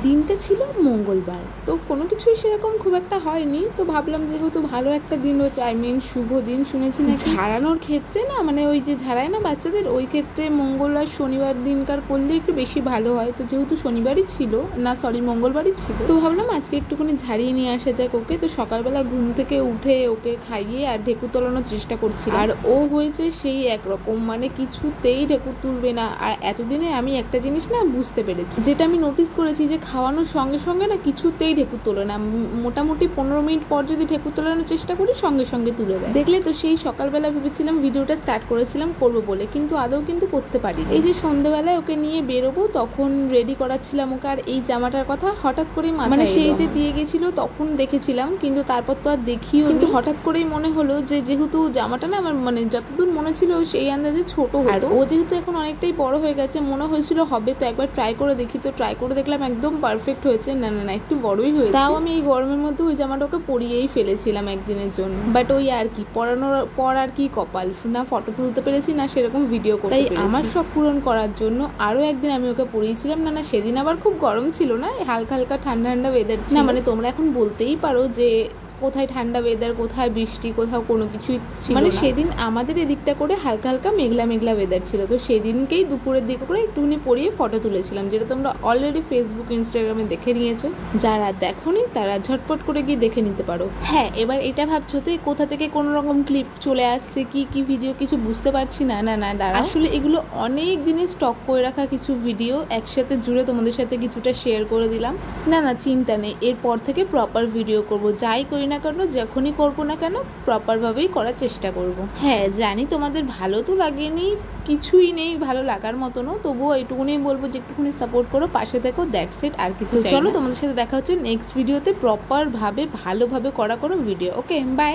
দিনটা ছিল মঙ্গলবার, তো কোনো কিছুই সেরকম খুব একটা হয়নি। তো ভাবলাম যেহেতু ভালো একটা দিন হচ্ছে, শুভ দিন শুনেছি না, ঝাড়ানোর ক্ষেত্রে না, মানে ওই যে ঝাড়ায় না বাচ্চাদের, ওই ক্ষেত্রে মঙ্গল আর শনিবার দিনকার করলে একটু বেশি ভালো হয়। তো যেহেতু শনিবারই ছিল না, সরি মঙ্গলবারই ছিল, তো ভাবলাম আজকে একটুখানি ঝাড়িয়ে নিয়ে আসা যাক ওকে। তো সকালবেলা ঘুম থেকে উঠে ওকে খাইয়ে আর ঢেকুর তোলানোর চেষ্টা করছি, আর ও হয়েছে সেই একরকম, মানে কিছুতেই ঢেকুর তুলবে না। আর এতদিনে আমি একটা জিনিস না বুঝতে পেরেছি, যেটা আমি নোটিস করেছি, যে খাওয়ানোর সঙ্গে সঙ্গে না কিছুতেই ঢেকুর তোলে না। মোটামুটি 15 মিনিট পর যদি ঢেকুর তোলানোর চেষ্টা করি, সঙ্গে সঙ্গে তুলে দেয়। দেখলে তো, সেই সকালবেলা ভেবেছিলাম ভিডিওটা স্টার্ট করেছিলাম করবো বলে, কিন্তু আদৌ কিন্তু করতে পারি। এই যে সন্ধ্যেবেলায় ওকে নিয়ে বেরোবো, তখন রেডি করাচ্ছিলাম ওকে। আর এই জামাটার কথা হঠাৎ করেই মানে সেই যে দিয়ে গেছিল তখন দেখেছিলাম, কিন্তু তারপর তো আর দেখিও, কিন্তু হঠাৎ করেই মনে হলো যে যেহেতু জামাটা না আমার মানে যতদূর মনে ছিল সেই আন্দাজে ছোট, আর ও যেহেতু এখন অনেকটাই বড় হয়ে গেছে, মনে হয়েছিল হবে, তো একবার ট্রাই করে দেখি। তো ট্রাই করে দেখলাম একদম পারফেক্ট হয়েছে। না না না, একটু বড়ই হয়েছে। তাও আমি এই গরমের মধ্যে ওই জামাটা ওকে পরিয়েই ফেলেছিলাম একদিনের জন্য। বাট ওই আর কি, পরানোর পর আর কি কপাল, না ফটো তুলতে পেরেছি না সেরকম ভিডিও করতে পেরেছি। তাই আমার শখ পূরণ করার জন্য আরো একদিন আমি ওকে পরিয়েছিলাম। না না, সেদিন আবার খুব গরম ছিল না, হালকা হালকা ঠান্ডা ঠান্ডা ওয়েদার ছিল। না মানে তোমরা এখন বলতেই পারো যে কোথায় ঠান্ডা ওয়েদার, কোথায় বৃষ্টি, কোথাও কোনো কিছুই ছিল মানে সেদিন আমাদের এদিকটা করে হালকা হালকা মেঘলা মেঘলা ওয়েদার ছিল। তো সেদিনকেই দুপুরের দিকে করে একটুখানি পরিয়ে ফটো তুলেছিলাম, যেটা তোমরা অলরেডি ফেসবুক ইনস্টাগ্রামে দেখে নিয়েছো। যারা দেখোনি তারা ঝটপট করে গিয়ে দেখে নিতে পারো। হ্যাঁ, এবার এটা ভাবছো তো কোথা থেকে কোনো রকম ক্লিপ চলে আসছে, কি ভিডিও কিছু বুঝতে পারছি না। না না দাঁড়া, আসলে এগুলো অনেক দিনের স্টক করে রাখা কিছু ভিডিও, একসাথে জুড়ে তোমাদের সাথে কিছুটা শেয়ার করে দিলাম। না না চিন্তা নেই, এরপর থেকে প্রপার ভিডিও করব, যাই করি না কেন, যখনই করবো না কেন প্রপারভাবেই করার চেষ্টা করব। হ্যাঁ জানি তোমাদের ভালো তো লাগেনি, কিছুই নেই ভালো লাগার মতনও, তবুও এইটুকুনি বলবো যে একটুখানি সাপোর্ট করো, পাশে দেখো, দ্যাটস ইট, আর কিছু চলো তোমাদের সাথে দেখা হচ্ছে নেক্সট ভিডিওতে, প্রপারভাবে ভালোভাবে করা কোনো ভিডিও। Okay, by.